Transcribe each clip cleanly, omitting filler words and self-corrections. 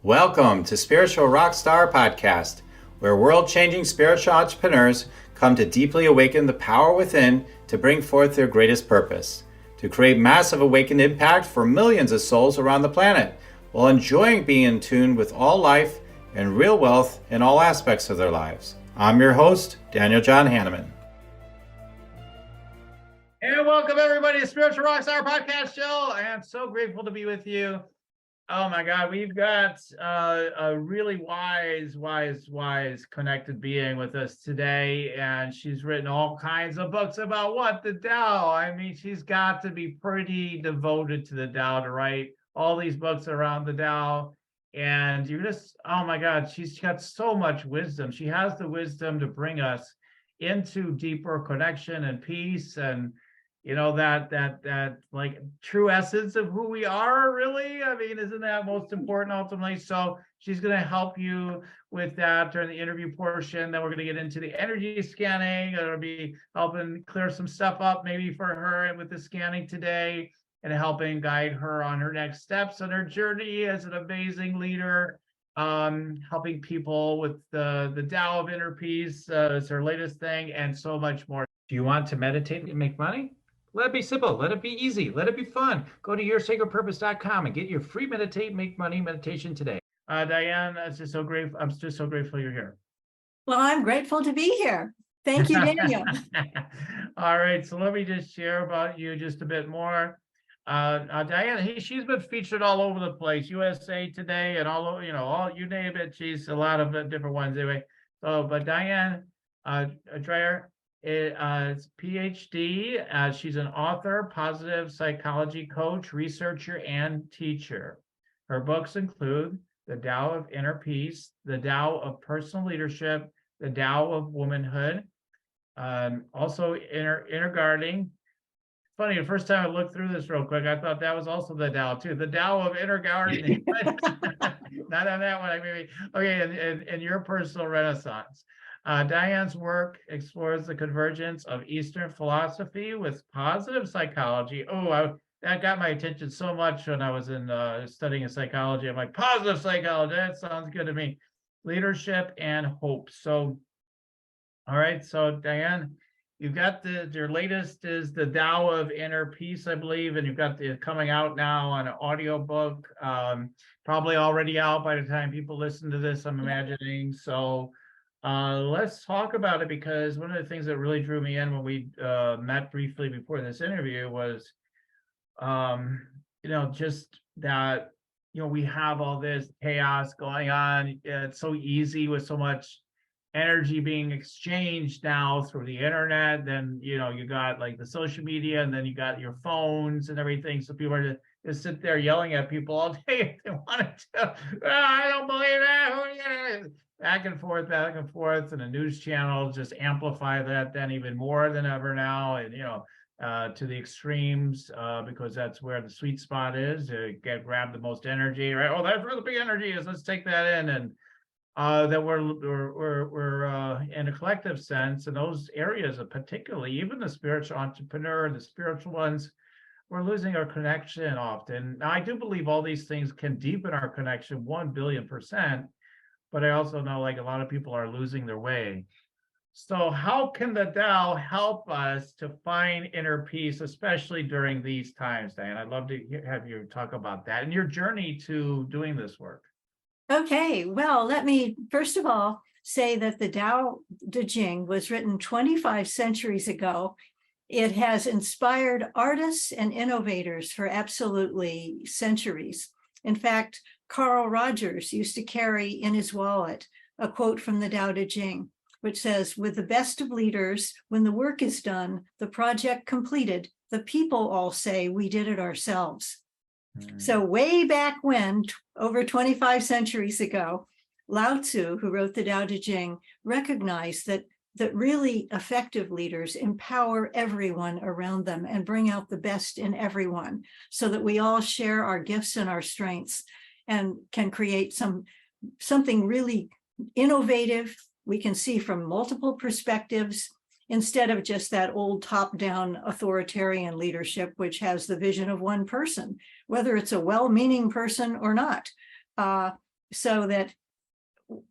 Welcome to Spiritual Rockstar Podcast, where world-changing spiritual entrepreneurs come to deeply awaken the power within to bring forth their greatest purpose, to create massive awakened impact for millions of souls around the planet, while enjoying being in tune with all life and real wealth in all aspects of their lives. I'm your host, Daniel John Hanneman. And welcome everybody to Spiritual Rockstar Podcast Show. I am so grateful to be with you. Oh my God, we've got a really wise connected being with us today, and she's written all kinds of books about what? The Tao. I mean, she's got to be pretty devoted to the Tao to write all these books around the Tao. And you're just, oh my God, she's got so much wisdom. She has the wisdom to bring us into deeper connection and peace and that like true essence of who we are, really. I mean, isn't that most important ultimately? So she's going to help you with that during the interview portion. Then we're going to get into the energy scanning. It'll be helping clear some stuff up maybe for her with the scanning today and helping guide her on her next steps on her journey as an amazing leader, helping people with the Tao of Inner Peace is her latest thing, and so much more. Do you want to meditate and make money? Let it be simple. Let it be easy. Let it be fun. Go to yoursacredpurpose.com and get your free Meditate, Make Money meditation today. Diane, I'm just so grateful you're here. Well, I'm grateful to be here. Thank you, Daniel. All right. So let me just share about you just a bit more. Diane, she's been featured all over the place, USA Today and all you name it. She's a lot of different ones anyway. So, but Diane Dreher, it's PhD. She's an author, positive psychology coach, researcher, and teacher. Her books include The Tao of Inner Peace, The Tao of Personal Leadership, The Tao of Womanhood, also Inner Guarding. Funny, the first time I looked through this real quick, I thought that was also the Tao too. The Tao of Inner Gardening. Not on that one, maybe. Okay, and Your Personal Renaissance. Diane's work explores the convergence of Eastern philosophy with positive psychology. That got my attention so much when I was in studying psychology. I'm like, positive psychology, that sounds good to me. Leadership and hope. So, all right, so Diane, you've got your latest is the Tao of Inner Peace, I believe, and you've got the coming out now on an audiobook, probably already out by the time people listen to this, I'm imagining. So let's talk about it, because one of the things that really drew me in when we met briefly before this interview was, just that, we have all this chaos going on. It's so easy with so much energy being exchanged now through the internet. Then, you got like the social media, and then you got your phones and everything. So people are just sit there yelling at people all day if they wanted to. I don't believe that. Back and forth, and the news channels just amplify that then even more than ever now, and to the extremes, because that's where the sweet spot is to grab the most energy, right? Oh, that's where the big energy is. Let's take that in, and that we're in a collective sense in those areas, of particularly even the spiritual entrepreneur, the spiritual ones, we're losing our connection often. Now, I do believe all these things can deepen our connection 1,000,000,000%. But I also know like a lot of people are losing their way. So how can the Tao help us to find inner peace, especially during these times, Diane? I'd love to have you talk about that and your journey to doing this work. Okay, well, let me first of all say that the Tao Te Ching was written 25 centuries ago. It has inspired artists and innovators for absolutely centuries. In fact, Carl Rogers used to carry in his wallet a quote from the Tao Te Ching, which says, "With the best of leaders, when the work is done, the project completed, the people all say we did it ourselves." So way back when, over 25 centuries ago, Lao Tzu, who wrote the Tao Te Ching, recognized that really effective leaders empower everyone around them and bring out the best in everyone, so that we all share our gifts and our strengths and can create something really innovative we can see from multiple perspectives, instead of just that old top-down authoritarian leadership, which has the vision of one person, whether it's a well-meaning person or not. So that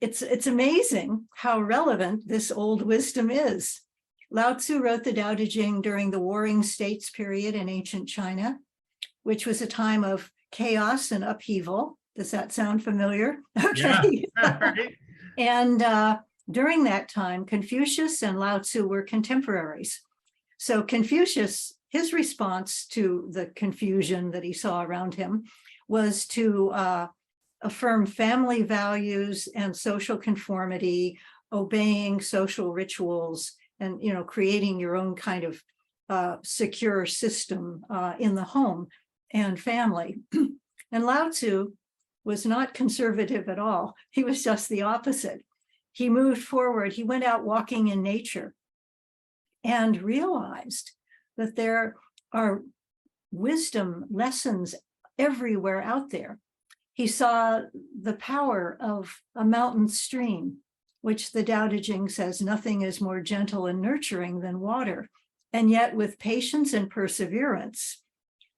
it's amazing how relevant this old wisdom is. Lao Tzu wrote the Tao Te Ching during the Warring States period in ancient China, which was a time of chaos and upheaval. Does that sound familiar? Okay. Yeah. Right. And during that time, Confucius and Lao Tzu were contemporaries. So Confucius, his response to the confusion that he saw around him was to affirm family values and social conformity, obeying social rituals, and creating your own kind of secure system in the home and family. And Lao Tzu was not conservative at all. He was just the opposite. He moved forward. He went out walking in nature and realized that there are wisdom lessons everywhere out there. He saw the power of a mountain stream, which the Tao Te Ching says nothing is more gentle and nurturing than water. And yet with patience and perseverance,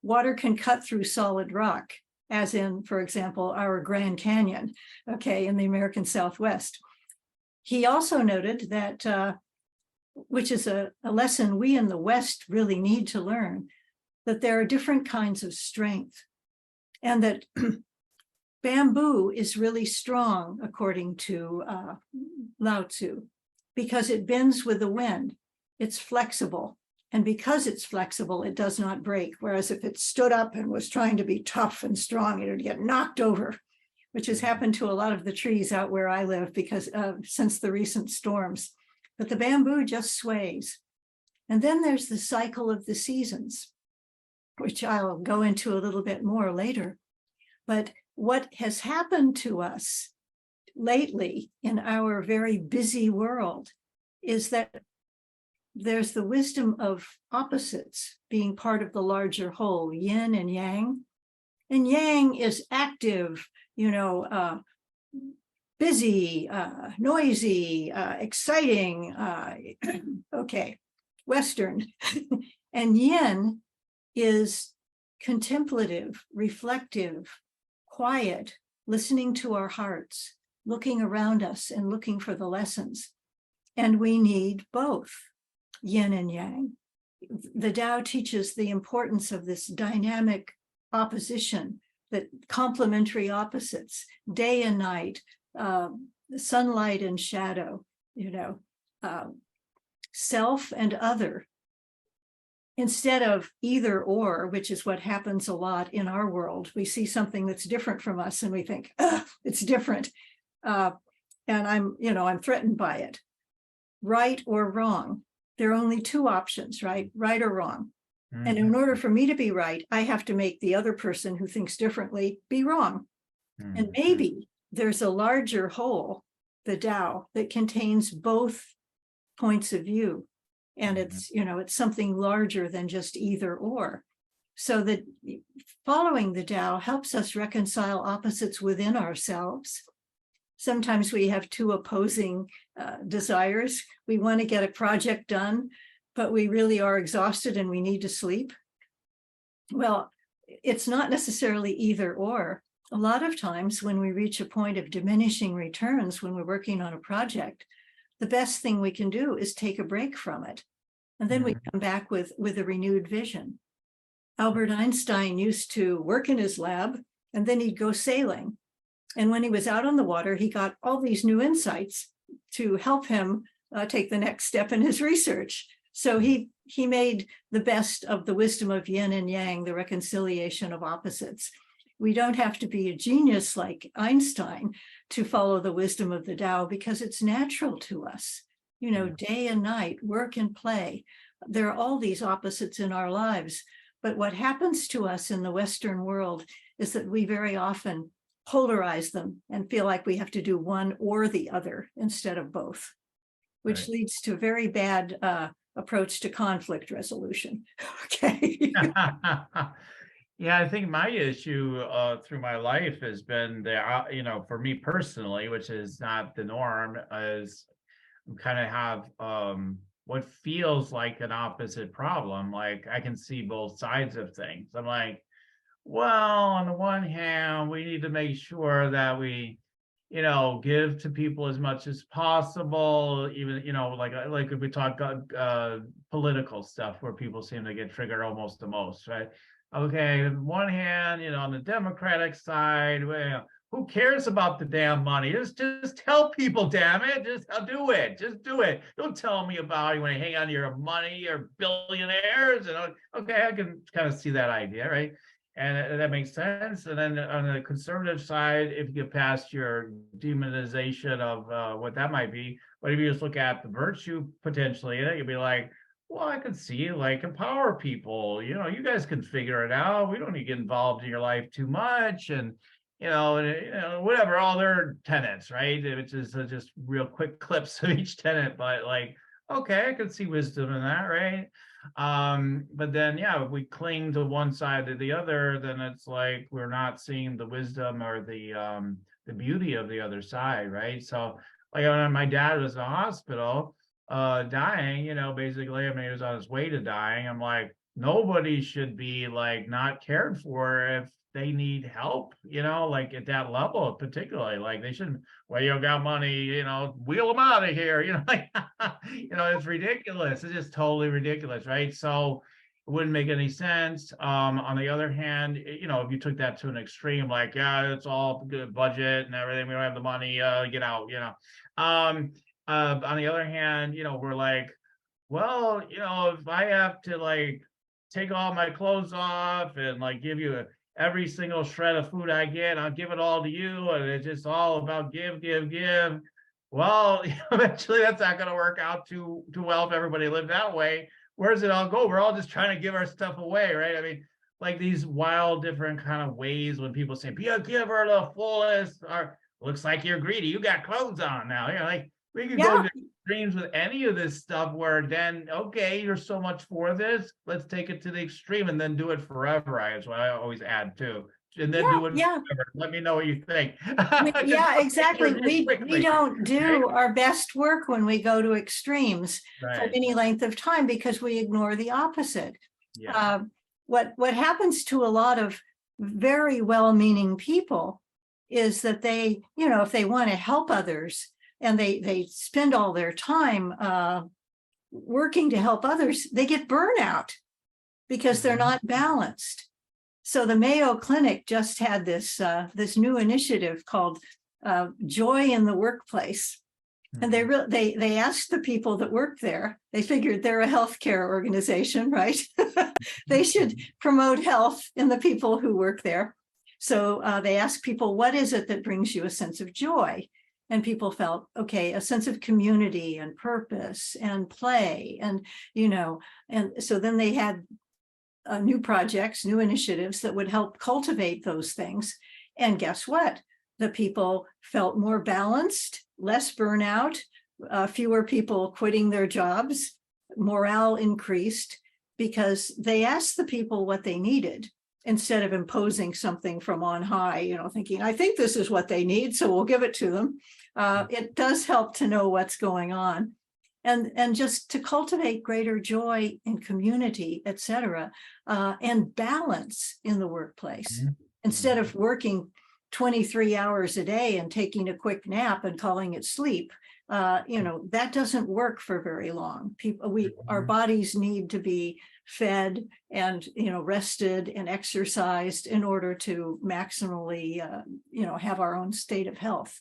water can cut through solid rock, as in, for example, our Grand Canyon, okay, in the American Southwest. He also noted that, which is a lesson we in the West really need to learn, that there are different kinds of strength, and that bamboo is really strong, according to Lao Tzu, because it bends with the wind. It's flexible. And because it's flexible, it does not break. Whereas if it stood up and was trying to be tough and strong, it would get knocked over, which has happened to a lot of the trees out where I live because since the recent storms. But the bamboo just sways. And then there's the cycle of the seasons, which I'll go into a little bit more later. But what has happened to us lately in our very busy world is that there's the wisdom of opposites being part of the larger whole, yin and yang. And yang is active, busy, noisy, exciting, okay, Western. And yin is contemplative, reflective, quiet, listening to our hearts, looking around us and looking for the lessons. And we need both yin and yang. The Tao teaches the importance of this dynamic opposition, that complementary opposites, day and night, sunlight and shadow, self and other, instead of either or, which is what happens a lot in our world. We see something that's different from us and we think, it's different. And I'm threatened by it. Right or wrong. There are only two options, right? Right or wrong. Mm-hmm. And in order for me to be right, I have to make the other person who thinks differently be wrong. Mm-hmm. And maybe there's a larger whole, the Tao, that contains both points of view. And it's, it's something larger than just either or. So that following the Tao helps us reconcile opposites within ourselves. Sometimes we have two opposing desires. We want to get a project done, but we really are exhausted and we need to sleep. Well, it's not necessarily either or. A lot of times when we reach a point of diminishing returns, when we're working on a project, the best thing we can do is take a break from it. And then we come back with a renewed vision. Albert Einstein used to work in his lab and then he'd go sailing. And when he was out on the water, he got all these new insights to help him take the next step in his research. So he made the best of the wisdom of yin and yang, the reconciliation of opposites. We don't have to be a genius like Einstein to follow the wisdom of the Tao because it's natural to us. Day and night, work and play. There are all these opposites in our lives. But what happens to us in the Western world is that we very often polarize them and feel like we have to do one or the other instead of both, which leads to a very bad approach to conflict resolution. Okay. Yeah, I think my issue through my life has been for me personally, which is not the norm, is kind of have what feels like an opposite problem. Like I can see both sides of things. I'm like, well, on the one hand, we need to make sure that we give to people as much as possible, even, like if we talk political stuff where people seem to get triggered almost the most, right? Okay, on one hand, on the Democratic side, well, who cares about the damn money? Just tell people, damn it. Just do it. Just do it. Don't tell me about you want to hang on to your money or billionaires. And okay, I can kind of see that idea, right? And that makes sense. And then on the conservative side, if you get past your demonization of what that might be, but if you just look at the virtue potentially in it, you'd be like, well, I can see, like, empower people. You guys can figure it out. We don't need to get involved in your life too much, and whatever, all their tenets, right? Which is just real quick clips of each tenet, but like, okay, I can see wisdom in that, right? But then, yeah, if we cling to one side or the other, then it's like we're not seeing the wisdom or the beauty of the other side, right? So, like, when my dad was in the hospital, dying, basically, I mean, he was on his way to dying. I'm like, nobody should be like not cared for if they need help, like at that level, particularly. Like, they shouldn't, well, you got money, wheel them out of here, like, it's ridiculous. It's just totally ridiculous, right? So it wouldn't make any sense. On the other hand, if you took that to an extreme, like, yeah, it's all good budget and everything, we don't have the money, get out, on the other hand, we're like, well, if I have to like take all my clothes off and like give you every single shred of food I get, I'll give it all to you, and it's just all about give, give, give. Well, eventually that's not going to work out too well if everybody lived that way. Where does it all go? We're all just trying to give our stuff away, right? I mean, like these wild different kind of ways when people say, be a giver to the fullest, or looks like you're greedy, you got clothes on now. Like, we could go to extremes with any of this stuff where then, okay, you're so much for this, let's take it to the extreme and then do it forever. Is what I always add too. And then do it forever. Let me know what you think. Yeah, exactly. We don't do our best work when we go to extremes for any length of time because we ignore the opposite. Yeah. What happens to a lot of very well-meaning people is that they, if they want to help others, and they spend all their time working to help others, they get burnout because they're not balanced. So the Mayo Clinic just had this new initiative called Joy in the Workplace. And they asked the people that work there, they figured they're a healthcare organization, right? They should promote health in the people who work there. So they asked people, what is it that brings you a sense of joy? And people felt, okay, a sense of community and purpose and play. And, and so then they had new projects, new initiatives that would help cultivate those things. And guess what? The people felt more balanced, less burnout, fewer people quitting their jobs, morale increased because they asked the people what they needed, instead of imposing something from on high, thinking, I think this is what they need, so we'll give it to them. It does help to know what's going on and just to cultivate greater joy in community, et cetera, and balance in the workplace. Instead of working 23 hours a day and taking a quick nap and calling it sleep, that doesn't work for very long. Our bodies need to be fed and rested and exercised in order to maximally have our own state of health.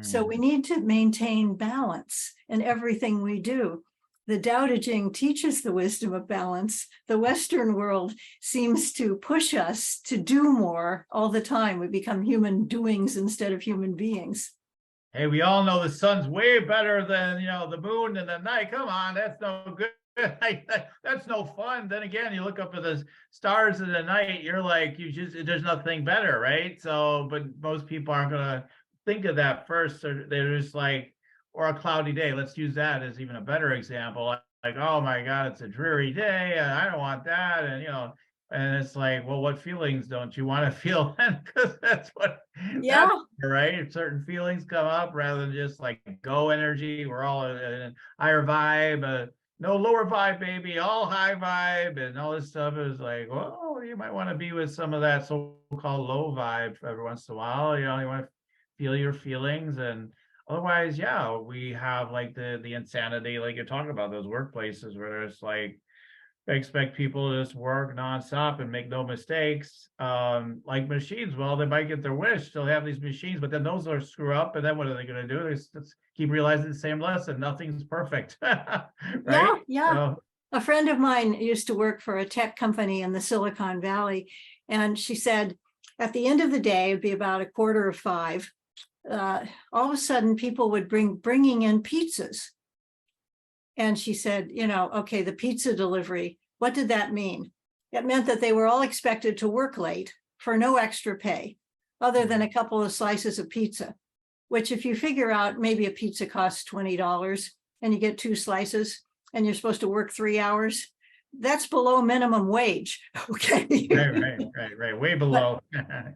So we need to maintain balance in everything we do. The Tao Te Ching teaches the wisdom of balance. The Western world seems to push us to do more all the time. We become human doings instead of human beings. Hey, we all know the sun's way better than, the moon and the night. Come on, that's no good. That's no fun. Then again, you look up at the stars in the night, you're like, there's nothing better, right? So, but most people aren't going to think of that first. They're just like, or a cloudy day. Let's use that as even a better example. Like, oh my God, it's a dreary day, and I don't want that. And, and it's like, well, what feelings don't you want to feel then? Because that's what, right? Certain feelings come up rather than just like go energy. We're all in a higher vibe. No lower vibe, baby, all high vibe, and all this stuff is like, well, you might want to be with some of that so-called low vibe every once in a while. You want to feel your feelings. And otherwise, yeah, we have like the insanity, like you're talking about, those workplaces where it's like they expect people to just work nonstop and make no mistakes. Like machines, well, they might get their wish. They'll have these machines, but then those are screw up. And then what are they going to do? They just keep realizing the same lesson. Nothing's perfect, Yeah, right? yeah. So, A friend of mine used to work for a tech company in the Silicon Valley, and she said at the end of the day, it'd be about 4:45. All of a sudden, people would bringing in pizzas. And she said, okay, the pizza delivery, what did that mean? It meant that they were all expected to work late for no extra pay, other than a couple of slices of pizza, which if you figure out maybe a pizza costs $20 and you get 2 slices and you're supposed to work 3 hours, that's below minimum wage. Okay. right. Way below.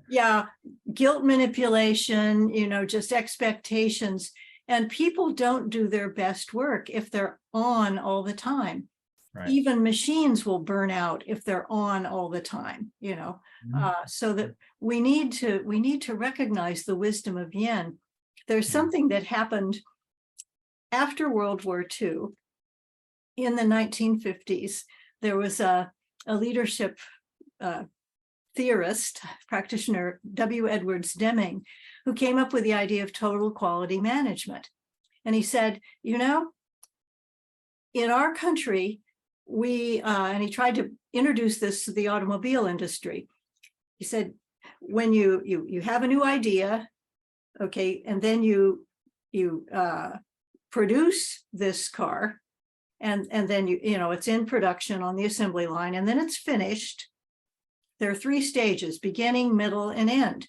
Yeah, guilt manipulation, just expectations. And people don't do their best work if they're on all the time. Right. Even machines will burn out if they're on all the time, so that we need to recognize the wisdom of yin. There's something that happened after World War II. In the 1950s, there was a leadership theorist, practitioner, W. Edwards Deming, who came up with the idea of total quality management. And he said, in our country, and he tried to introduce this to the automobile industry. He said, when you have a new idea, okay, and then you produce this car, and then it's in production on the assembly line, and then it's finished. There are 3 stages: beginning, middle, and end.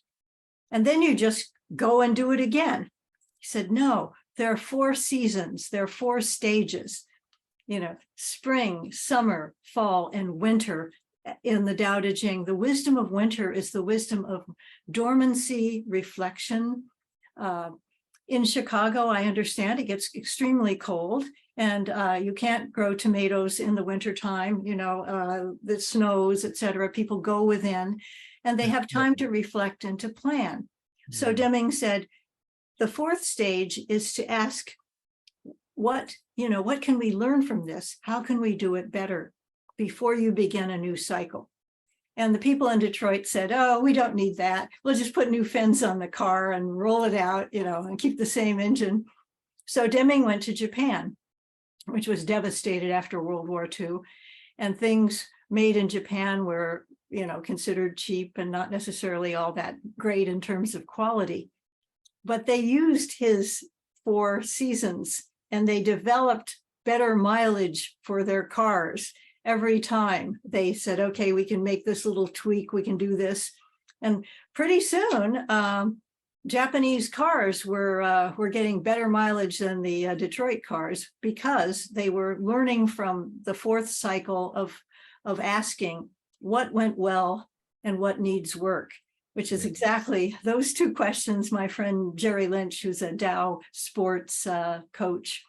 And then you just go and do it again. He said, no, there are 4 seasons. There are 4 stages, spring, summer, fall, and winter. In the Tao Te Ching, the wisdom of winter is the wisdom of dormancy, reflection. In Chicago, I understand it gets extremely cold, and you can't grow tomatoes in the wintertime, the snows, etc. People go within, and they have time to reflect and to plan. So Deming said, the 4th stage is to ask, what can we learn from this? How can we do it better before you begin a new cycle? And the people in Detroit said, oh, we don't need that. We'll just put new fins on the car and roll it out, and keep the same engine. So Deming went to Japan, which was devastated after World War II. And things made in Japan were, considered cheap and not necessarily all that great in terms of quality. But they used his 4 seasons, and they developed better mileage for their cars. Every time they said, okay, we can make this little tweak, we can do this. And pretty soon, Japanese cars were getting better mileage than the Detroit cars, because they were learning from the 4th cycle of asking what went well and what needs work, which is exactly those 2 questions my friend Jerry Lynch, who's a Tao sports coach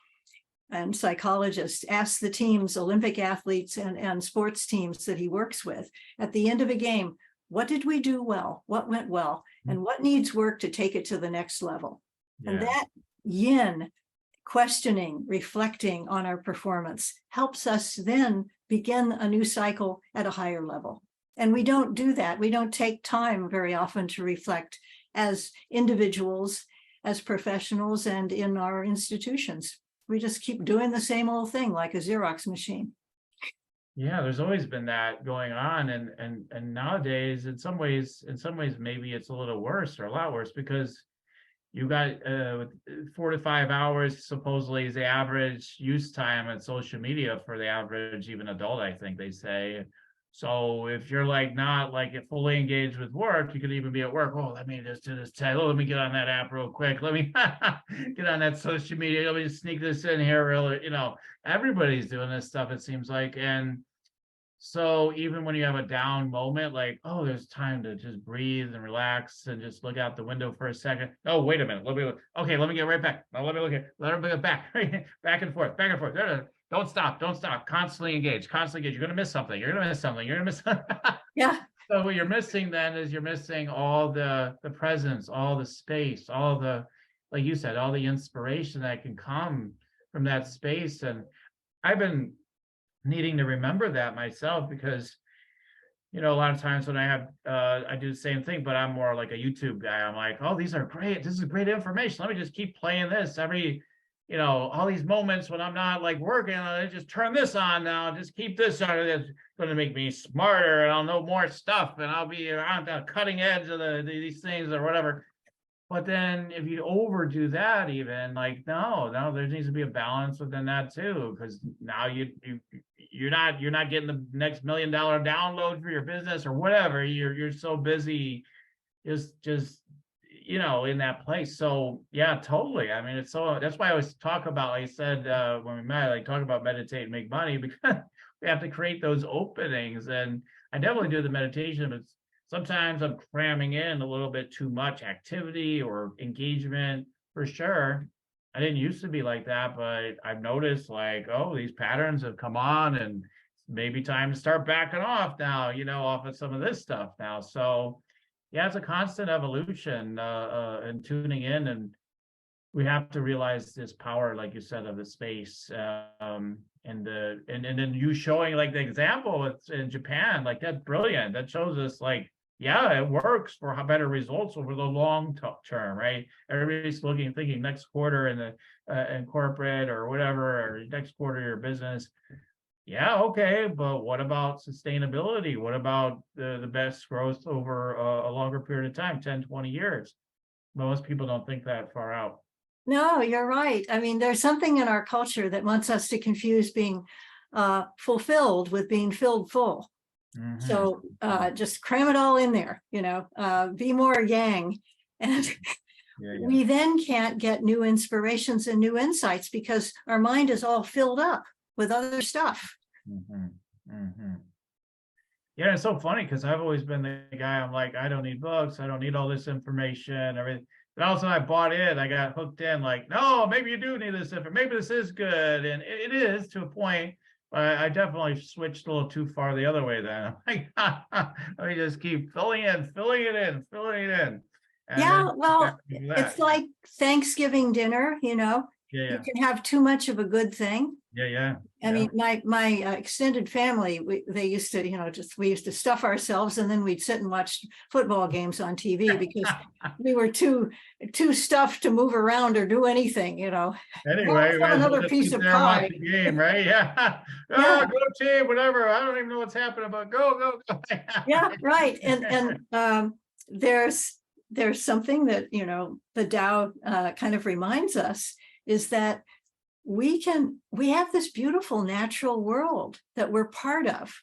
and psychologist, asks the teams, Olympic athletes and sports teams that he works with at the end of a game. What did we do well? What went well? And what needs work to take it to the next level? Yeah. And that yin, questioning, reflecting on our performance, helps us then begin a new cycle at a higher level. And we don't do that. We don't take time very often to reflect as individuals, as professionals, and in our institutions. We just keep doing the same old thing like a Xerox machine. Yeah, there's always been that going on, and nowadays, in some ways, maybe it's a little worse, or a lot worse, because you got 4 to 5 hours supposedly is the average use time at social media for the average even adult, I think they say. So if you're not fully engaged with work, you could even be at work. Oh, let me just do this tag. Oh, let me get on that app real quick. Let me get on that social media. Let me just sneak this in here. Really, everybody's doing this stuff, it seems like. And so even when you have a down moment, oh, there's time to just breathe and relax and just look out the window for a second. Oh, wait a minute. Let me get right back. Now let me look at, let me get back, back and forth. Don't stop. Constantly engage. You're going to miss something. Yeah. So what you're missing then is you're missing all the presence, all the space, all the, like you said, all the inspiration that can come from that space. And I've been needing to remember that myself because, you know, a lot of times when I have, I do the same thing, but I'm more like a YouTube guy. I'm like, oh, these are great. This is great information. Let me just keep playing this every, you know, all these moments when I'm not like working, I just turn this on now, just keep this on. It's going to make me smarter and I'll know more stuff and I'll be on the cutting edge of these things or whatever. But then if you overdo that, even like, no, there needs to be a balance within that too, because now you're not getting the next $1 million download for your business or whatever. You're so busy just you know, in that place. So yeah, totally. I mean, it's so, that's why I always talk about, like I said, when we met, like talk about meditate and make money, because we have to create those openings. And I definitely do the meditation, but sometimes I'm cramming in a little bit too much activity or engagement for sure. I didn't used to be like that, but I've noticed like, oh, these patterns have come on and maybe time to start backing off now, you know, off of some of this stuff now. So yeah, it's a constant evolution and tuning in, and we have to realize this power, like you said, of the space, and then you showing like the example in Japan, like that's brilliant. That shows us like, yeah, it works for better results over the long term, right? Everybody's thinking next quarter in the in corporate or whatever, or next quarter your business. Yeah, okay, but what about sustainability? What about the best growth over a longer period of time, 10, 20 years? Most people don't think that far out. No, you're right. I mean, there's something in our culture that wants us to confuse being fulfilled with being filled full. So just cram it all in there, you know, be more yang. And we then can't get new inspirations and new insights because our mind is all filled up with other stuff. Yeah, it's so funny because I've always been the guy, I'm like, I don't need books, I don't need all this information, everything. But also I bought in, I got hooked in, like, no, maybe you do need this information, maybe this is good. And it is to a point, but I definitely switched a little too far the other way then. I'm like, let me just keep filling it in. And yeah, then well, it's like Thanksgiving dinner, you know, you can have too much of a good thing. I mean, my extended family, they used to, you know, we used to stuff ourselves and then we'd sit and watch football games on TV because we were too stuffed to move around or do anything, you know. Anyway, another piece of pie. Game, right? Yeah. Oh, go team, whatever. I don't even know what's happening, but go. Yeah, right. And there's something that, you know, the Tao kind of reminds us is that we have this beautiful natural world that we're part of.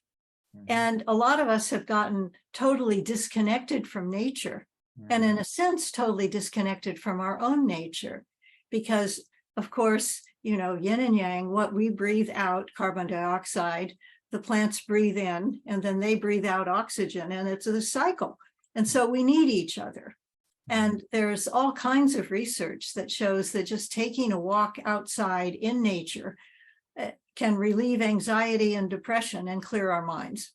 And a lot of us have gotten totally disconnected from nature, and in a sense, totally disconnected from our own nature, because of course, you know, yin and yang, what we breathe out, carbon dioxide, the plants breathe in, and then they breathe out oxygen, and it's a cycle. And so we need each other. And there's all kinds of research that shows that just taking a walk outside in nature can relieve anxiety and depression and clear our minds.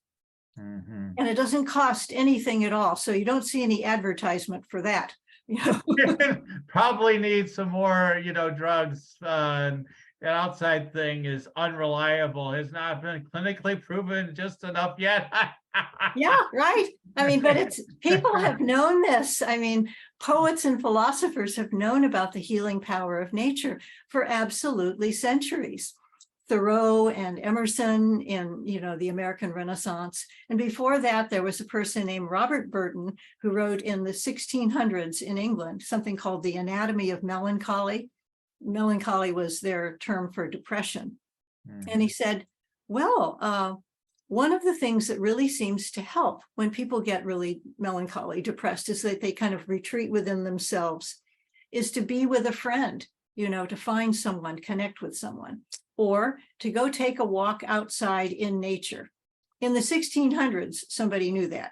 And it doesn't cost anything at all. So you don't see any advertisement for that. You know? Probably need some more, you know, drugs. That outside thing is unreliable. Has not been clinically proven just enough yet. Yeah, right. I mean, but people have known this. I mean, poets and philosophers have known about the healing power of nature for absolutely centuries. Thoreau and Emerson in, you know, the American Renaissance. And before that, there was a person named Robert Burton who wrote in the 1600s in England, something called The Anatomy of Melancholy. Melancholy was their term for depression. And he said, well, one of the things that really seems to help when people get really melancholy, depressed, is that they kind of retreat within themselves, is to be with a friend, you know, to find someone, connect with someone, or to go take a walk outside in nature. In the 1600s, somebody knew that.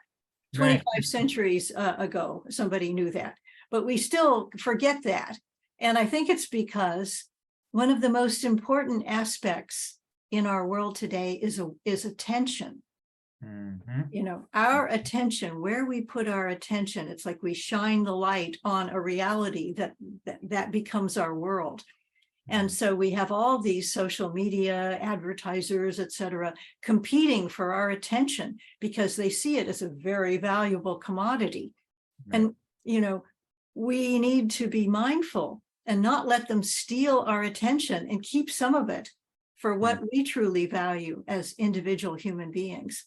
25 centuries ago, somebody knew that. But we still forget that. And I think it's because one of the most important aspects in our world today is attention. Mhm. You know, our attention, where we put our attention, it's like we shine the light on a reality that becomes our world. And so we have all these social media advertisers, et cetera, competing for our attention because they see it as a very valuable commodity. Right. And, you know, we need to be mindful and not let them steal our attention and keep some of it for what we truly value as individual human beings.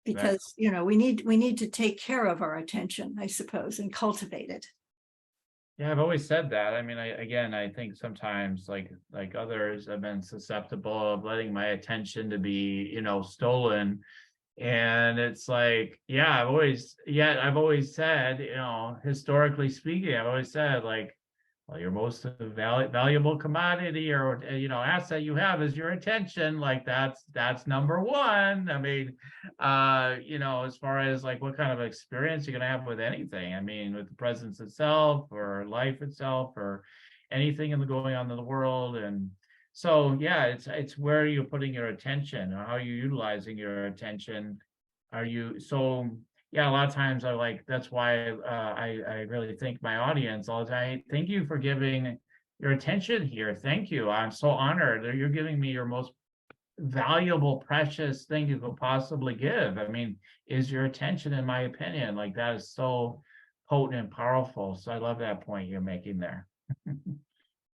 Right. Because, you know, we need to take care of our attention, I suppose, and cultivate it. Yeah, I've always said that. I mean, I think sometimes like others have been susceptible of letting my attention to be, stolen. And it's like, yeah, I've always said, historically speaking, I've always said like, well, your most valuable commodity or asset you have is your attention. Like that's number one. I mean, as far as like what kind of experience you're gonna have with anything. I mean, with the presence itself or life itself or anything going on in the world. And so yeah, it's where you're putting your attention or how you're utilizing your attention. Are you so yeah, a lot of times that's why I really thank my audience all the time. Thank you for giving your attention here. Thank you. I'm so honored that you're giving me your most valuable, precious thing you could possibly give. I mean, is your attention, in my opinion. Like that is so potent and powerful. So I love that point you're making there.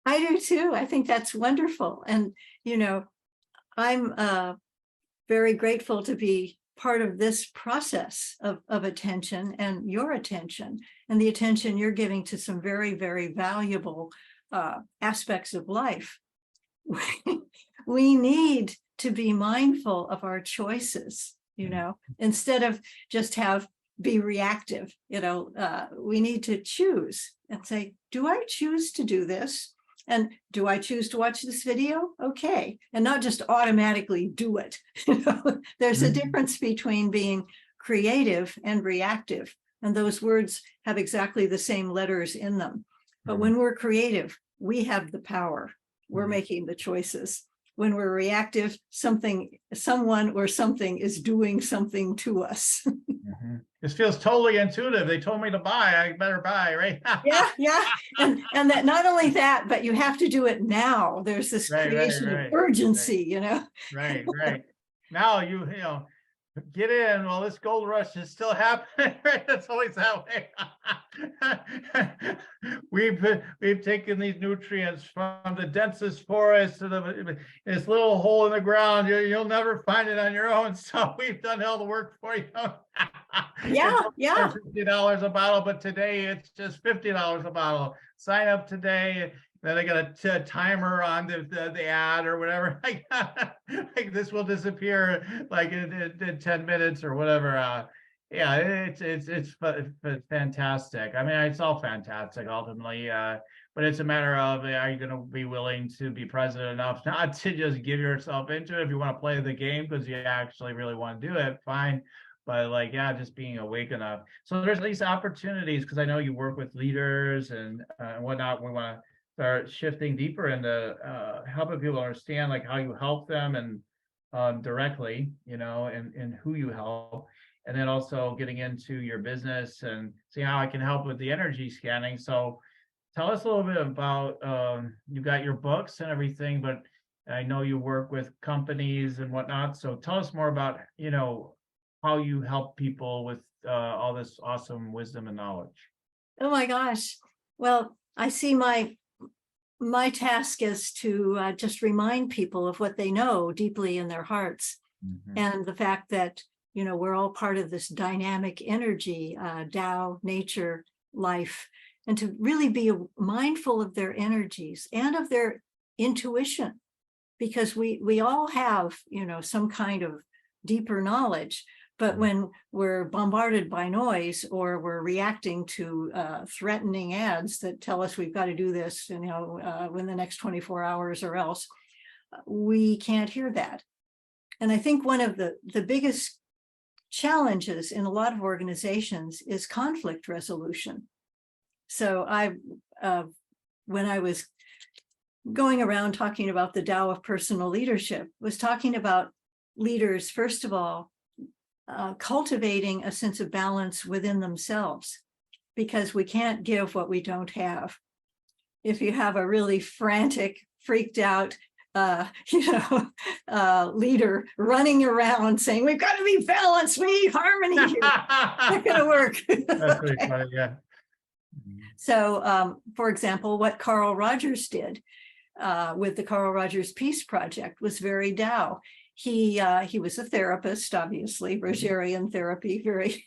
I do too. I think that's wonderful. And, I'm very grateful to be part of this process of attention and your attention and the attention you're giving to some very, very valuable aspects of life. We need to be mindful of our choices, instead of just be reactive. We need to choose and say, do I choose to do this? And do I choose to watch this video? Okay. And not just automatically do it. There's a difference between being creative and reactive. And those words have exactly the same letters in them. But when we're creative, we have the power. We're making the choices. When we're reactive, someone or something is doing something to us. This feels totally intuitive. They told me to buy, I better buy, right? Yeah. And that not only that, but you have to do it now. There's this creation of urgency, Right. Now you get in. Well, this gold rush is still happening, right? It's always that way. We've taken these nutrients from the densest forest to this little hole in the ground. You'll never find it on your own. So we've done all the work for you. Yeah. $50 a bottle, but today it's just $50 a bottle. Sign up today. Then I got a timer on the ad or whatever. Like this will disappear like in 10 minutes or whatever. Yeah, it's fantastic. I mean, it's all fantastic ultimately. But it's a matter of are you going to be willing to be present enough not to just give yourself into it? If you want to play the game because you actually really want to do it, fine. But just being awake enough. So there's these opportunities because I know you work with leaders and whatnot. We want to start shifting deeper into helping people understand like how you help them and directly, and who you help, and then also getting into your business and see how I can help with the energy scanning. So tell us a little bit about you got your books and everything, but I know you work with companies and whatnot. So tell us more about how you help people with all this awesome wisdom and knowledge. Oh my gosh. Well, I see my task is to just remind people of what they know deeply in their hearts. And the fact that, we're all part of this dynamic energy, Tao, nature, life, and to really be mindful of their energies and of their intuition, because we all have, some kind of deeper knowledge. But when we're bombarded by noise or we're reacting to threatening ads that tell us we've got to do this, in the next 24 hours or else, we can't hear that. And I think one of the biggest challenges in a lot of organizations is conflict resolution. So when I was going around talking about the Tao of Personal Leadership, was talking about leaders, first of all, cultivating a sense of balance within themselves, because we can't give what we don't have. If you have a really frantic, freaked out, leader running around saying, we've got to be balanced, we need harmony here, not going to work. That's pretty funny, yeah. So, for example, what Carl Rogers did with the Carl Rogers Peace Project was very Tao. He was a therapist, obviously, Rogerian therapy, very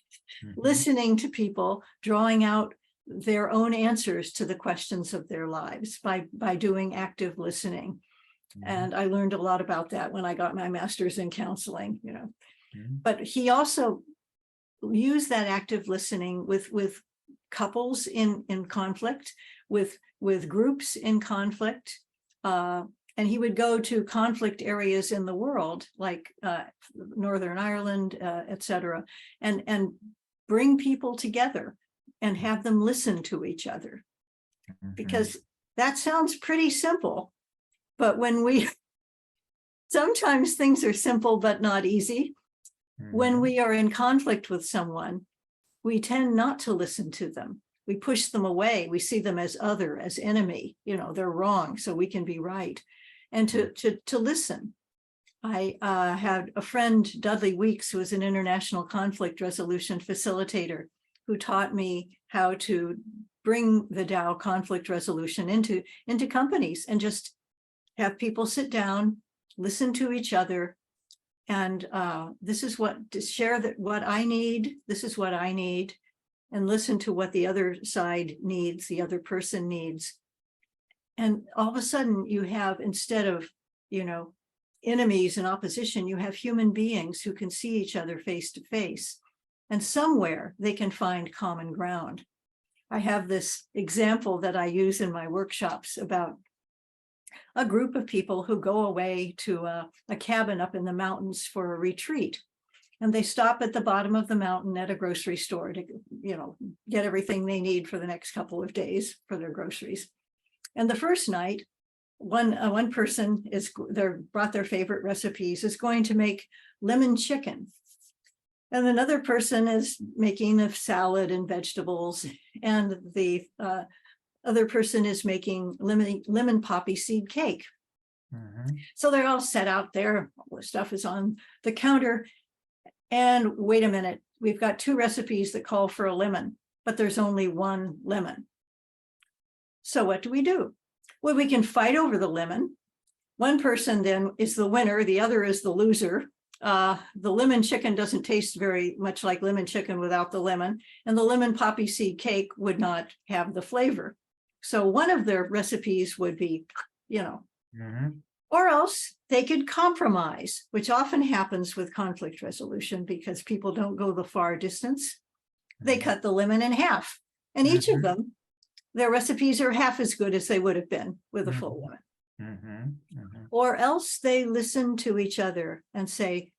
listening to people, drawing out their own answers to the questions of their lives by doing active listening. And I learned a lot about that when I got my master's in counseling, But he also used that active listening with couples in conflict, with groups in conflict. And he would go to conflict areas in the world, like Northern Ireland, et cetera, and bring people together and have them listen to each other. Because that sounds pretty simple, but sometimes things are simple but not easy. When we are in conflict with someone, we tend not to listen to them. We push them away. We see them as other, as enemy. They're wrong, so we can be right. And to listen. I had a friend, Dudley Weeks, who was an international conflict resolution facilitator, who taught me how to bring the Tao conflict resolution into companies and just have people sit down, listen to each other, and this is to share what I need, this is what I need, and listen to what the other side needs, the other person needs. And all of a sudden you have, instead of, enemies and opposition, you have human beings who can see each other face to face, and somewhere they can find common ground. I have this example that I use in my workshops about a group of people who go away to a cabin up in the mountains for a retreat. And they stop at the bottom of the mountain at a grocery store to, get everything they need for the next couple of days for their groceries. And the first night, one person brought their favorite recipes, is going to make lemon chicken. And another person is making a salad and vegetables. And the other person is making lemon poppy seed cake. So they're all set out there. All the stuff is on the counter. And wait a minute, we've got two recipes that call for a lemon, but there's only one lemon. So what do we do? Well, we can fight over the lemon. One person then is the winner, the other is the loser. The lemon chicken doesn't taste very much like lemon chicken without the lemon, and the lemon poppy seed cake would not have the flavor. So one of their recipes would be, or else they could compromise, which often happens with conflict resolution because people don't go the far distance. They cut the lemon in half, and each of them, their recipes are half as good as they would have been with a full lemon. Or else they listen to each other and say,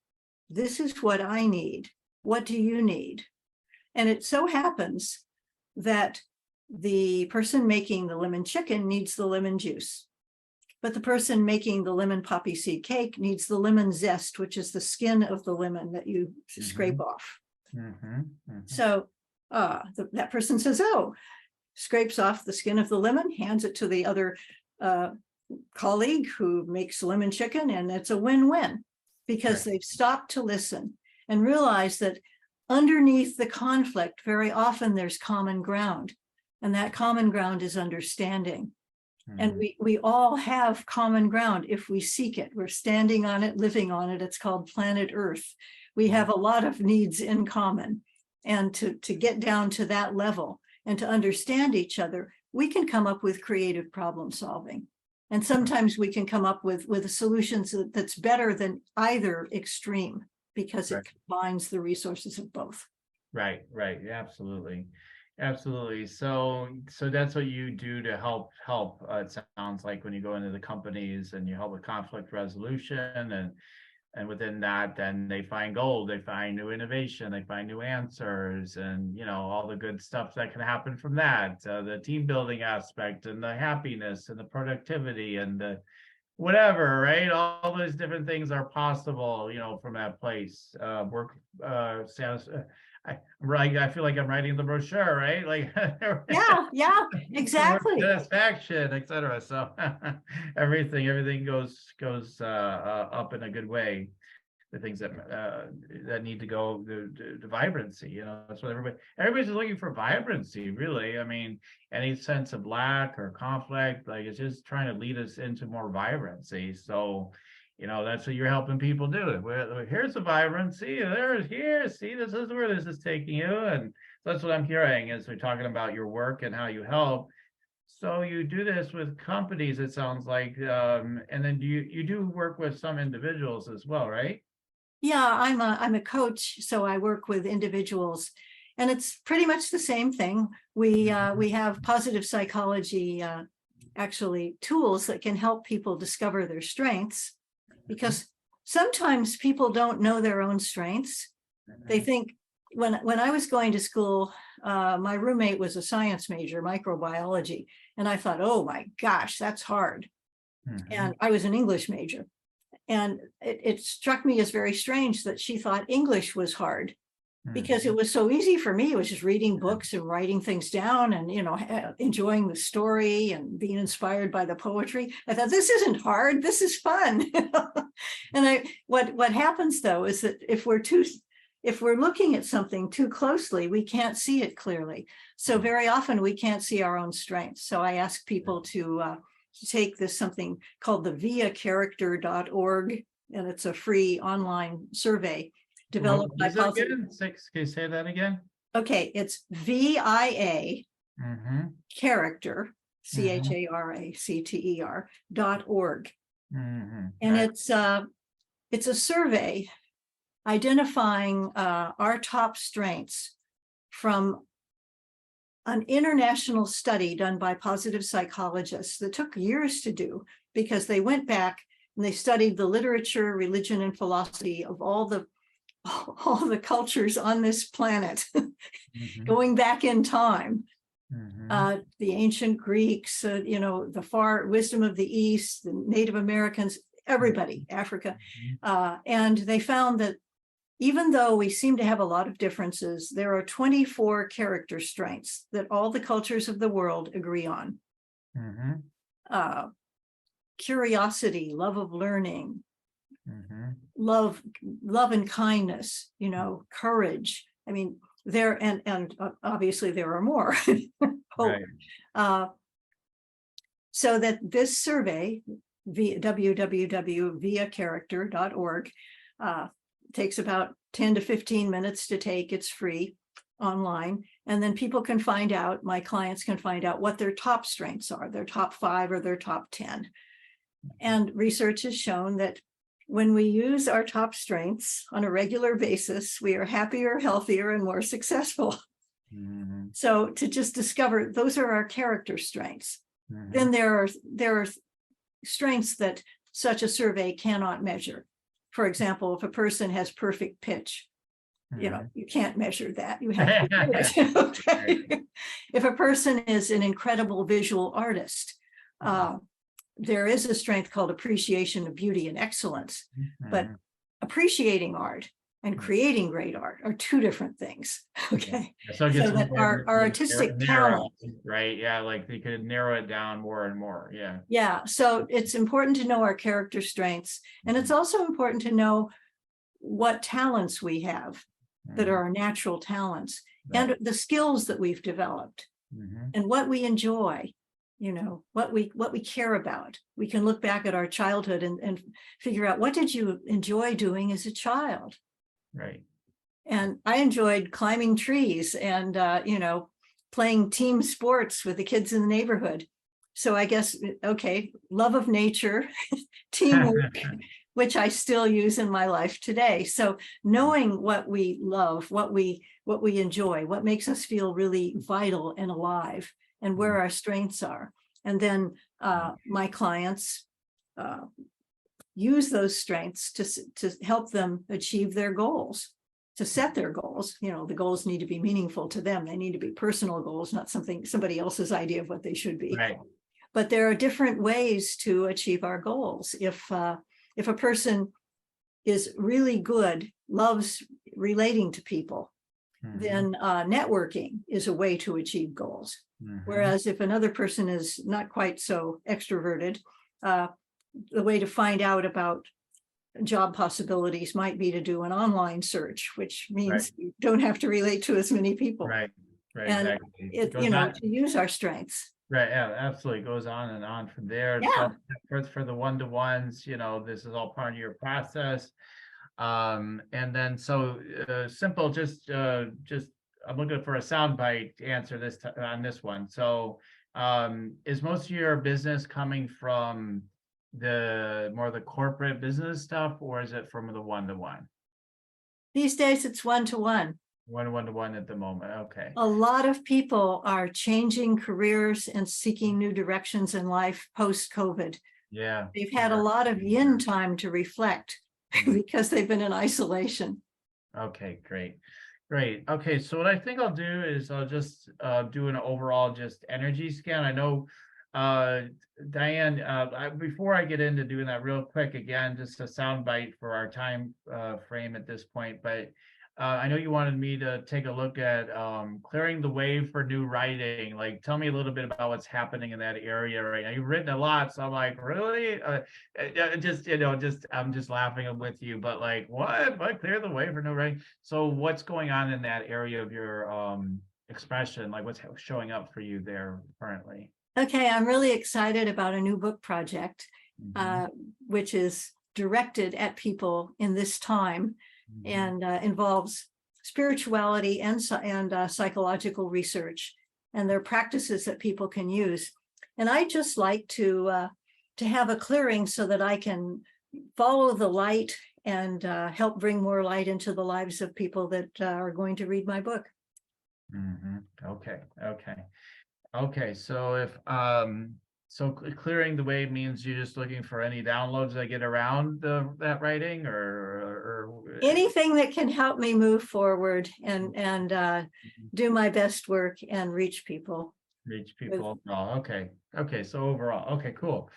this is what I need. What do you need? And it so happens that the person making the lemon chicken needs the lemon juice, but the person making the lemon poppy seed cake needs the lemon zest, which is the skin of the lemon that you scrape off. So that person says, oh, scrapes off the skin of the lemon, hands it to the other colleague who makes lemon chicken, and it's a win-win because they've stopped to listen and realize that underneath the conflict, very often there's common ground, and that common ground is understanding. And we all have common ground if we seek it. We're standing on it, living on it. It's called planet Earth. We have a lot of needs in common, and to get down to that level and to understand each other, we can come up with creative problem solving. And sometimes we can come up with solutions that's better than either extreme because it combines the resources of both. Right. Absolutely. So that's what you do to help. It sounds like when you go into the companies and you help with conflict resolution, and within that, then they find gold, they find new innovation, they find new answers, and all the good stuff that can happen from that, the team building aspect and the happiness and the productivity and the whatever, right? All those different things are possible, from that place. Work status. I feel like I'm writing the brochure, right? Like Yeah, work exactly. satisfaction, etc. So everything goes up in a good way. The things that need to go, the vibrancy, that's what everybody's looking for, vibrancy, really. I mean, any sense of lack or conflict, like, it's just trying to lead us into more vibrancy. So that's what you're helping people do. Here's the vibrancy, here, see, this is where this is taking you. And that's what I'm hearing as we're talking about your work and how you help. So you do this with companies, it sounds like, and then you do work with some individuals as well, right? Yeah, I'm a coach, so I work with individuals, and it's pretty much the same thing. We have positive psychology actually tools that can help people discover their strengths, because sometimes people don't know their own strengths. They think, when I was going to school, my roommate was a science major, microbiology, and I thought, oh my gosh, that's hard. And I was an English major. And it struck me as very strange that she thought English was hard, because it was so easy for me. It was just reading books and writing things down and, enjoying the story and being inspired by the poetry. I thought, this isn't hard, this is fun. And what happens though is that if we're looking at something too closely, we can't see it clearly. So very often we can't see our own strengths. So I ask people to take this, something called the viacharacter.org, and it's a free online survey developed by Can you say that again? Okay, it's VIA character, CHARACTER.org. And it's a survey identifying our top strengths from an international study done by positive psychologists that took years to do, because they went back and they studied the literature, religion, and philosophy of all the cultures on this planet, going back in time. The ancient Greeks, the far wisdom of the East, the Native Americans, everybody, Africa. And they found that even though we seem to have a lot of differences, there are 24 character strengths that all the cultures of the world agree on. Curiosity, love of learning, love and kindness, courage. I mean, and obviously there are more. Hope. Right. So that this survey, www.viacharacter.org, takes about 10 to 15 minutes to take. It's free online. And then people can find out, my clients can find out what their top strengths are, their top 5 or their top 10. And research has shown that when we use our top strengths on a regular basis, we are happier, healthier, and more successful. So to just discover those are our character strengths. Then there are strengths that such a survey cannot measure. For example, if a person has perfect pitch, you can't measure that. You have to do it. Okay. If a person is an incredible visual artist, there is a strength called appreciation of beauty and excellence. But appreciating art and creating great art are two different things. Okay. So that our artistic talent, right? Yeah, like they could narrow it down more and more. Yeah. Yeah. So it's important to know our character strengths. And it's also important to know what talents we have that are our natural talents, and the skills that we've developed, and what we enjoy, what we care about. We can look back at our childhood and figure out, what did you enjoy doing as a child? Right. And I enjoyed climbing trees and, playing team sports with the kids in the neighborhood. So I guess, okay, love of nature, teamwork, which I still use in my life today. So knowing what we love, what we enjoy, what makes us feel really vital and alive, and where our strengths are. And then my clients use those strengths to help them achieve their goals, to set their goals. The goals need to be meaningful to them. They need to be personal goals, not somebody else's idea of what they should be. Right. but there are different ways to achieve our goals. If a person is really good, loves relating to people, then networking is a way to achieve goals. Whereas if another person is not quite so extroverted, the way to find out about job possibilities might be to do an online search, which means you don't have to relate to as many people. Right, And exactly. it, to use our strengths. Right, yeah, absolutely. Goes on and on from there. Yeah. So for the one-to-ones, this is all part of your process. And then so simple, just I'm looking for a soundbite to answer this on this one. So is most of your business coming from the corporate business stuff, or is it from the one-to-one? These days it's one-to-one. One-to-one at the moment. Okay. A lot of people are changing careers and seeking new directions in life post-COVID. Yeah. They've had a lot of yin time to reflect because they've been in isolation. Okay, great. Great. Okay, so what I think I'll do is I'll just do an overall just energy scan. I know, Diane, before I get into doing that real quick, again, just a soundbite for our time frame at this point, but I know you wanted me to take a look at clearing the way for new writing. Like, tell me a little bit about what's happening in that area right now. You've written a lot, so I'm like, really? I'm just laughing with you. But like, what clear the way for new writing? So, what's going on in that area of your expression? Like, what's showing up for you there currently? Okay, I'm really excited about a new book project, which is directed at people in this time. And involves spirituality and psychological research, and there are practices that people can use. And I just like to have a clearing so that I can follow the light and help bring more light into the lives of people that are going to read my book. Okay. So if so clearing the way means you're just looking for any downloads that get around that writing, or anything that can help me move forward and do my best work and reach people. Oh, okay. So overall, okay, cool.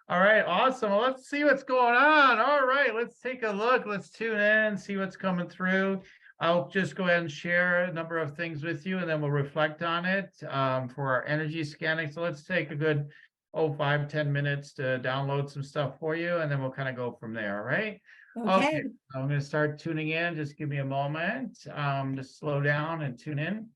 All right, awesome. Well, let's see what's going on. All right, let's take a look. Let's tune in, see what's coming through. I'll just go ahead and share a number of things with you, and then we'll reflect on it for our energy scanning. So let's take a good 5-10 minutes to download some stuff for you, and then we'll kind of go from there. All right. Okay. I'm going to start tuning in. Just give me a moment to slow down and tune in.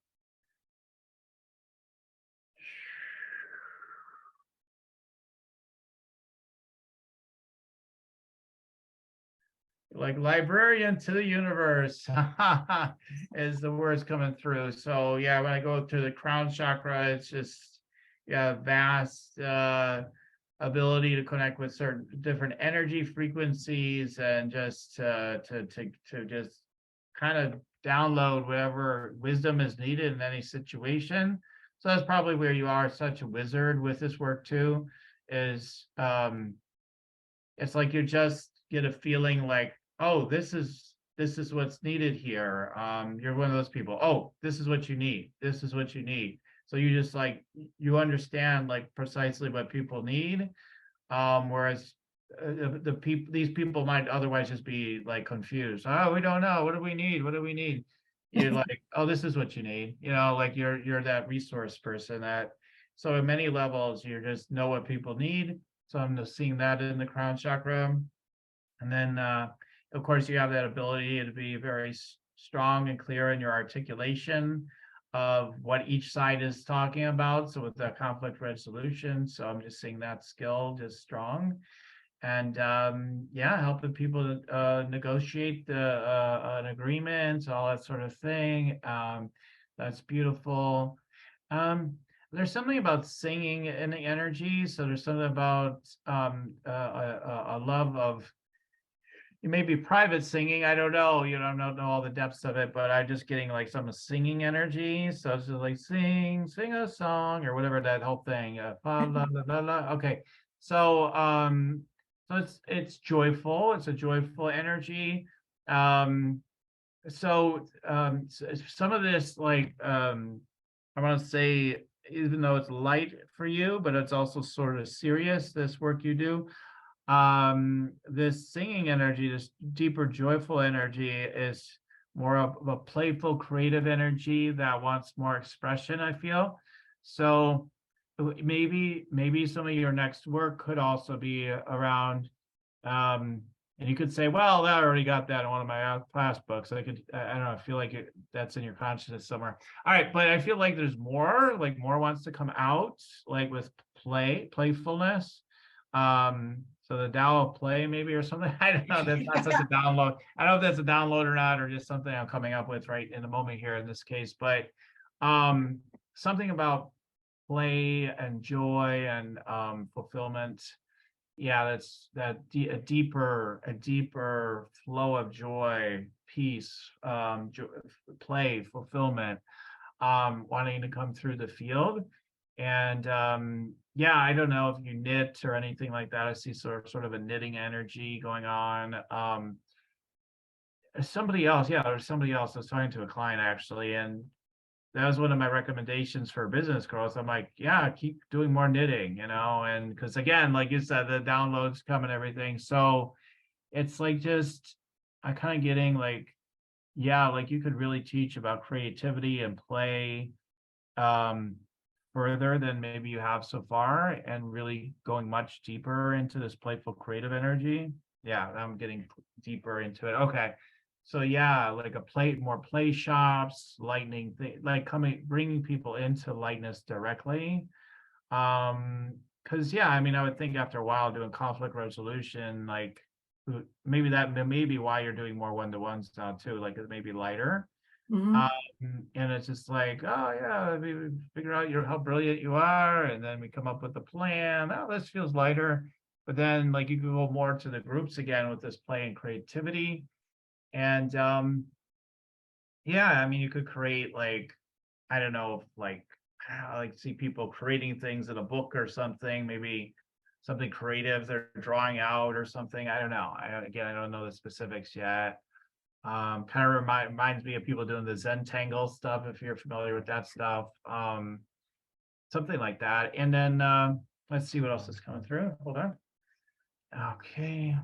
Like librarian to the universe is the words coming through. So yeah, when I go to the crown chakra, it's just vast ability to connect with certain different energy frequencies, and just to just kind of download whatever wisdom is needed in any situation. So that's probably where you are such a wizard with this work too, is it's like you just get a feeling like, oh, this is what's needed here. You're one of those people. Oh, this is what you need. This is what you need. So you just like, you understand like precisely what people need. Whereas these people might otherwise just be like confused. Oh, we don't know. What do we need? What do we need? You're like, oh, this is what you need. Like you're that resource person that. So at many levels, you just know what people need. So I'm just seeing that in the crown chakra. And then, of course, you have that ability to be very strong and clear in your articulation of what each side is talking about. So with the conflict resolution, so I'm just seeing that skill just strong. And helping people negotiate an agreement, all that sort of thing. That's beautiful. There's something about singing in the energy. So there's something about a love of, it may be private singing. I don't know. I don't know all the depths of it, but I'm just getting like some singing energy. So it's just like sing a song or whatever, that whole thing. La, la, la, la. Okay. So so it's joyful. It's a joyful energy. So some of this, like I want to say, even though it's light for you, but it's also sort of serious, this work you do. This singing energy, this deeper joyful energy, is more of a playful creative energy that wants more expression, I feel. So maybe some of your next work could also be around, and you could say, well, I already got that in one of my class books. I don't know, I feel like that's in your consciousness somewhere. All right, but I feel like there's more, like more wants to come out, like with playfulness. So the Tao of play maybe, or something. I don't know. That's not such a download. I don't know if that's a download or not, or just something I'm coming up with right in the moment here in this case. But something about play and joy and fulfillment. Yeah, that's a deeper flow of joy, peace, play, fulfillment, wanting to come through the field. And yeah, I don't know if you knit or anything like that. I see sort of a knitting energy going on. Somebody else, yeah, there's somebody else. I was talking to a client actually, and that was one of my recommendations for business growth. I'm like, yeah, keep doing more knitting, and because again, like you said, the downloads come and everything. So it's like just I kind of getting like, yeah, like you could really teach about creativity and play further than maybe you have so far, and really going much deeper into this playful creative energy. Yeah, I'm getting deeper into it. Okay. So yeah, like more play shops, lightning thing, like bringing people into lightness directly. Because yeah, I mean, I would think after a while doing conflict resolution, like maybe that may be why you're doing more one-to-ones now too, like it may be lighter. Mhm. And it's just like, oh yeah, we figure out how brilliant you are, and then we come up with a plan. Oh, this feels lighter. But then like you can go more to the groups again with this play and creativity. And yeah, I mean you could create like, I don't know, like I like to see people creating things in a book or something, maybe something creative they're drawing out or something. I don't know. Again, I don't know the specifics yet. Kind of reminds me of people doing the Zentangle stuff, if you're familiar with that stuff. Something like that. And then let's see what else is coming through. Hold on. Okay.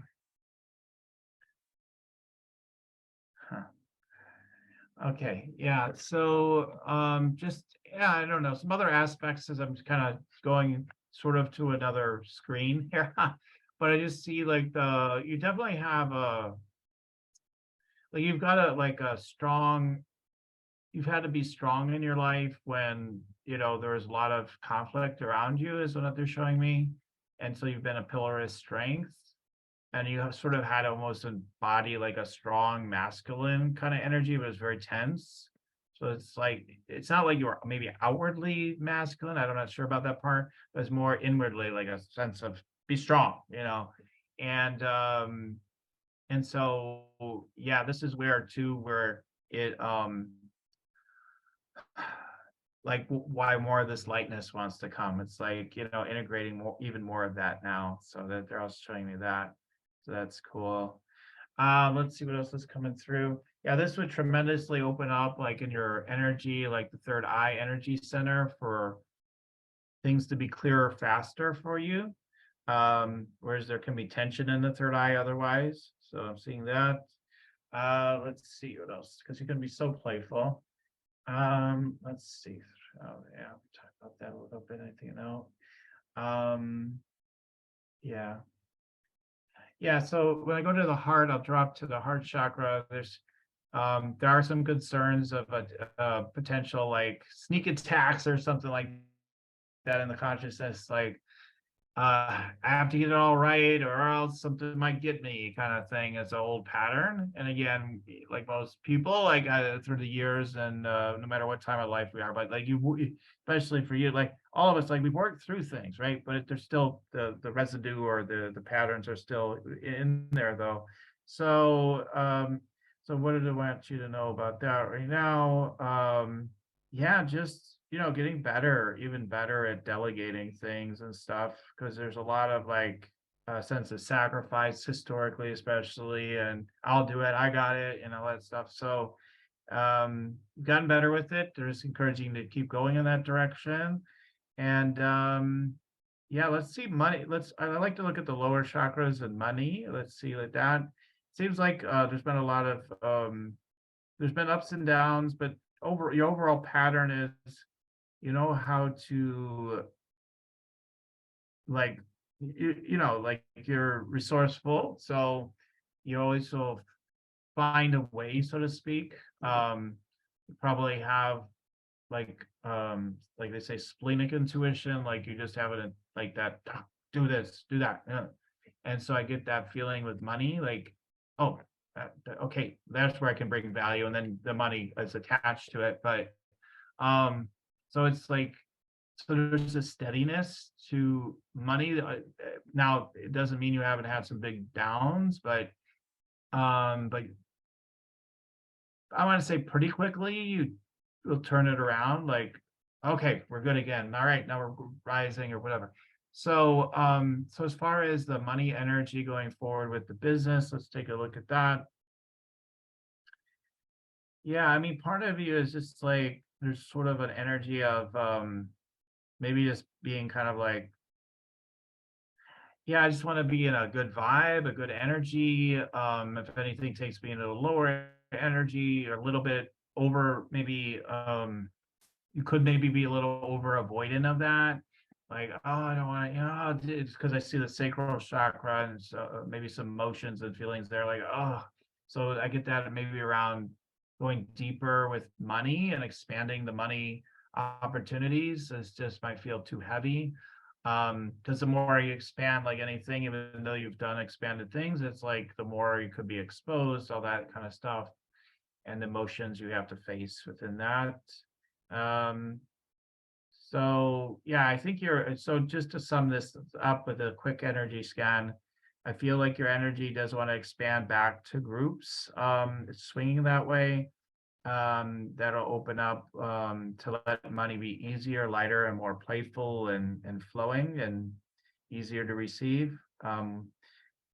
Huh. Okay. Yeah. So just yeah, I don't know. Some other aspects as I'm kind of going sort of to another screen here. But I just see like you definitely have like you've got a strong, you've had to be strong in your life when there was a lot of conflict around you, is what they're showing me. And so you've been a pillar of strength, and you have sort of had almost embody like a strong masculine kind of energy, but it's very tense. So it's like it's not like you're maybe outwardly masculine, I'm not sure about that part, but it's more inwardly like a sense of be strong, and so yeah, this is where too where it like why more of this lightness wants to come. It's like, integrating even more of that now. So that they're also showing me that. So that's cool. Let's see what else is coming through. Yeah, this would tremendously open up like in your energy, like the third eye energy center, for things to be clearer faster for you. Whereas there can be tension in the third eye otherwise. So I'm seeing that. Let's see what else, because you can be so playful. Let's see. Oh yeah, we talked about that a little bit, I think. Yeah. Yeah, so when I go to the heart, I'll drop to the heart chakra. There are some concerns of a potential like sneak attacks or something like that in the consciousness, like I have to get it all right or else something might get me, kind of thing. It's an old pattern. And again, like most people, like through the years, and no matter what time of life we are, but like especially for you, like all of us, like we've worked through things, right? But there's still the residue, or the patterns are still in there though. So so what did I want you to know about that right now? Yeah, just getting better, even better at delegating things and stuff, because there's a lot of like a sense of sacrifice historically, especially, and I'll do it, I got it, and all that stuff. So gotten better with it. There's encouraging to keep going in that direction. And yeah, let's see money. I like to look at the lower chakras and money. Let's see like that. Seems like there's been a lot of there's been ups and downs, but your overall pattern is you know how to like like you're resourceful, so you always will find a way, so to speak. You probably have like they say splenic intuition, like you just have it like that, do this, do that. And so I get that feeling with money, like, oh, okay, that's where I can bring value, and then the money is attached to it. But so it's like, so there's a steadiness to money. Now it doesn't mean you haven't had some big downs, but I want to say pretty quickly you will turn it around. Like, okay, we're good again. All right, now we're rising or whatever. So so as far as the money energy going forward with the business, let's take a look at that. Yeah, I mean, part of you is just like there's sort of an energy of maybe just being kind of like, yeah, I just want to be in a good vibe, a good energy. If anything takes me into a lower energy or a little bit over, maybe you could maybe be a little over avoidant of that. Like, oh, I don't want to, it's because I see the sacral chakra and so maybe some emotions and feelings there, like, oh, so I get that maybe around going deeper with money and expanding the money opportunities is just might feel too heavy. Because the more you expand, like anything, even though you've done expanded things, it's like the more you could be exposed, all that kind of stuff, and the emotions you have to face within that. Um, so yeah, I think so just to sum this up with a quick energy scan, I feel like your energy does want to expand back to groups. It's swinging that way. That'll open up to let money be easier, lighter, and more playful and flowing and easier to receive.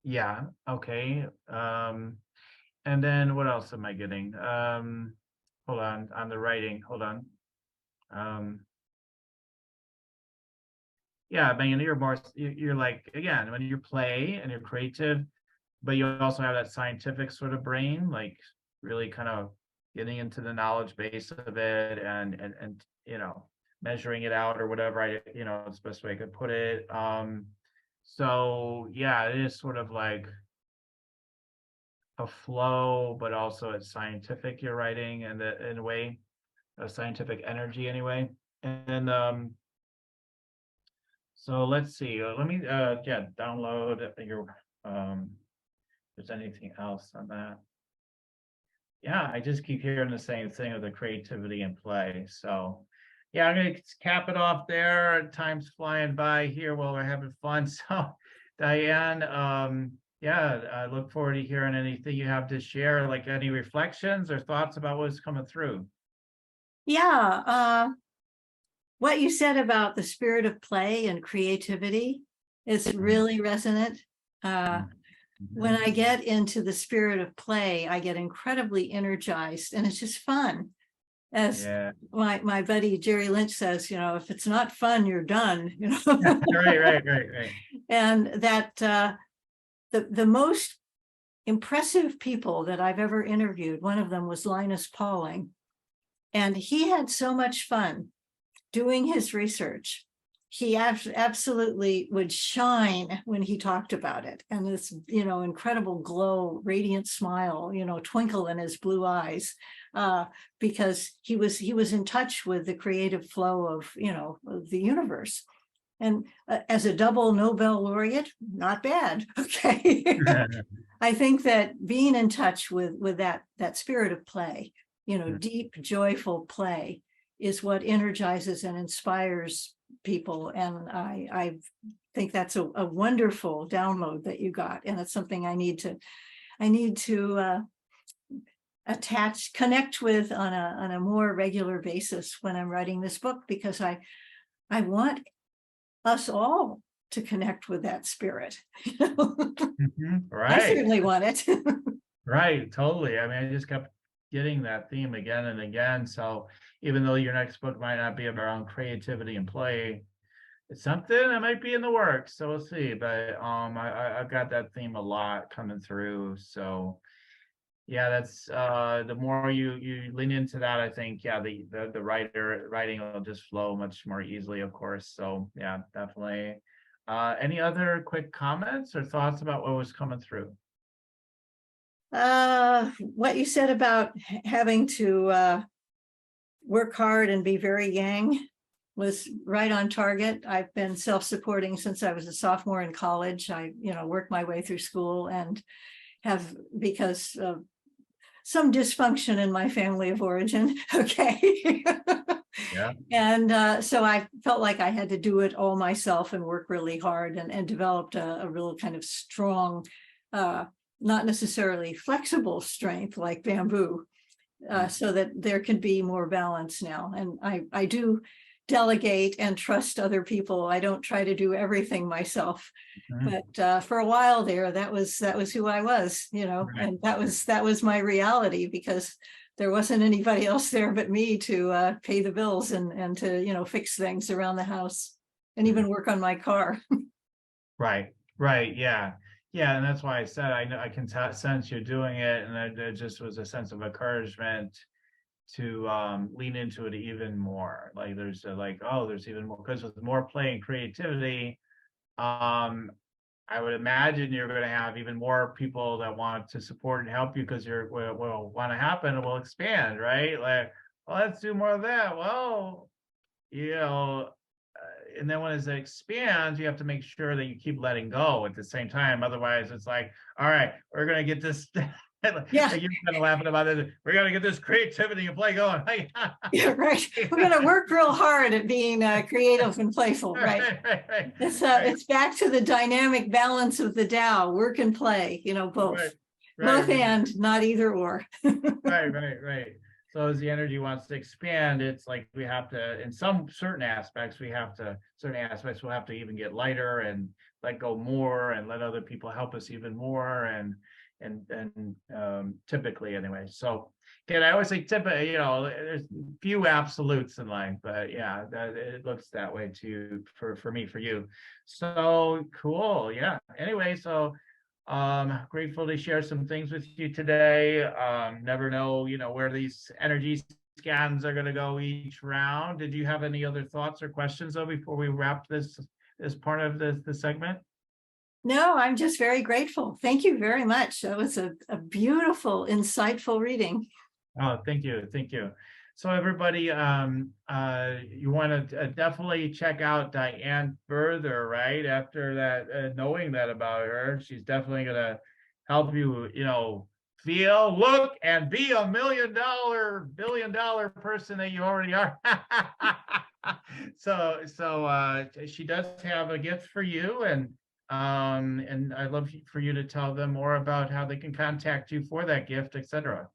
Yeah, okay. And then what else am I getting? Hold on the writing, hold on. Yeah, I mean, you're like, again, when you play and you're creative, but you also have that scientific sort of brain, like really kind of getting into the knowledge base of it and measuring it out or whatever it's the best way I could put it. So yeah, it is sort of like a flow, but also it's scientific, you're writing, and in a way, a scientific energy anyway. And so let's see. Let me yeah, download your if there's anything else on that. Yeah, I just keep hearing the same thing of the creativity and play. So yeah, I'm gonna cap it off there. Time's flying by here while we're having fun. So Diane, yeah, I look forward to hearing anything you have to share, like any reflections or thoughts about what's coming through. Yeah, what you said about the spirit of play and creativity is really resonant. When I get into the spirit of play, I get incredibly energized, and it's just fun. As my buddy Jerry Lynch says, if it's not fun, you're done. Right. And that the most impressive people that I've ever interviewed, one of them was Linus Pauling, and he had so much fun doing his research. He absolutely would shine when he talked about it, and this incredible glow, radiant smile, twinkle in his blue eyes, because he was in touch with the creative flow of the universe. And as a double Nobel laureate, not bad. Okay. I think that being in touch with that spirit of play, deep, joyful play, is what energizes and inspires people. And I think that's a wonderful download that you got. And it's something I need to connect with on a more regular basis when I'm writing this book, because I want us all to connect with that spirit. Right. I certainly want it. Right, totally. I mean, I just kept getting that theme again and again. So even though your next book might not be around creativity and play, it's something that might be in the works. So we'll see. But I've got that theme a lot coming through. So yeah, that's the more you lean into that, I think, yeah, the writing will just flow much more easily, of course. So yeah, definitely. Any other quick comments or thoughts about what was coming through? What you said about having to work hard and be very yang was right on target. I've been self-supporting since I was a sophomore in college. I, worked my way through school and have, because of some dysfunction in my family of origin. Okay. Yeah. And so I felt like I had to do it all myself and work really hard, and developed a real kind of strong, not necessarily flexible strength like bamboo, so that there can be more balance now. And I do delegate and trust other people. I don't try to do everything myself. Mhm. But for a while there, that was who I was, Right. and that was my reality, because there wasn't anybody else there but me to pay the bills and to, fix things around the house and even work on my car. Right. Right. Yeah. Yeah. And that's why I said I know I can sense you're doing it, and there just was a sense of encouragement to lean into it even more. Like there's there's even more, because with more play and creativity, um I would imagine you're going to have even more people that want to support and help you, because you're will want to happen, it will expand, right? Like, well, let's do more of that. Well, and then when it expands, you have to make sure that you keep letting go at the same time. Otherwise, it's like, all right, we're going to get this. Like Yeah. you're kind of laughing about it. We're going to get this creativity and play going. Yeah, right. We're going to work real hard at being creative and playful, right? Right. It's back to the dynamic balance of the Tao, work and play, both. Right. Both Right. and, not either or. Right. So as the energy wants to expand, it's like we have to, in certain aspects, we'll have to even get lighter and let go more, and let other people help us even more, and typically anyway. So again, I always say typically, there's few absolutes in life, but yeah, it looks that way too for me, for you. So cool. Yeah. Anyway, so grateful to share some things with you today. Never know, where these energy scans are going to go each round. Did you have any other thoughts or questions though before we wrap this part of the segment? No, I'm just very grateful. Thank you very much. That was a beautiful, insightful reading. Oh, thank you. So everybody, you want to definitely check out Diane further, right? After that, knowing that about her, she's definitely going to help you, feel, look, and be a billion-dollar person that you already are. So she does have a gift for you, and I'd love for you to tell them more about how they can contact you for that gift, etc.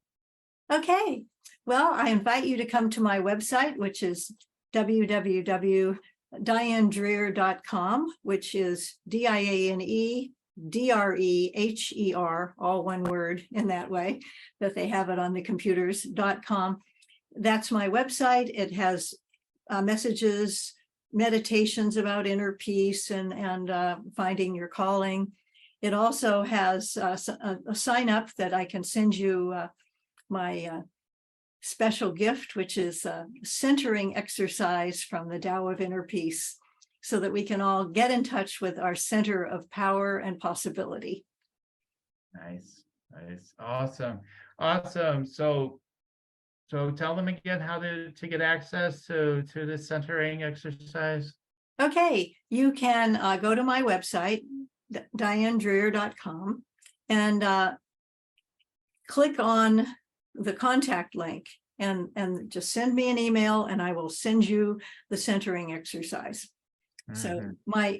Okay. Well, I invite you to come to my website, which is www.dianedreher.com, which is DIANEDREHER, all one word in that way, that they have it on the computers.com. That's my website. It has messages, meditations about inner peace and finding your calling. It also has a sign up that I can send you my special gift, which is a centering exercise from the Tao of Inner Peace, so that we can all get in touch with our center of power and possibility. Nice. Awesome. So tell them again how to get access to the centering exercise. Okay, you can go to my website, dianedreher.com, and click on the contact link and just send me an email, and I will send you the centering exercise. So my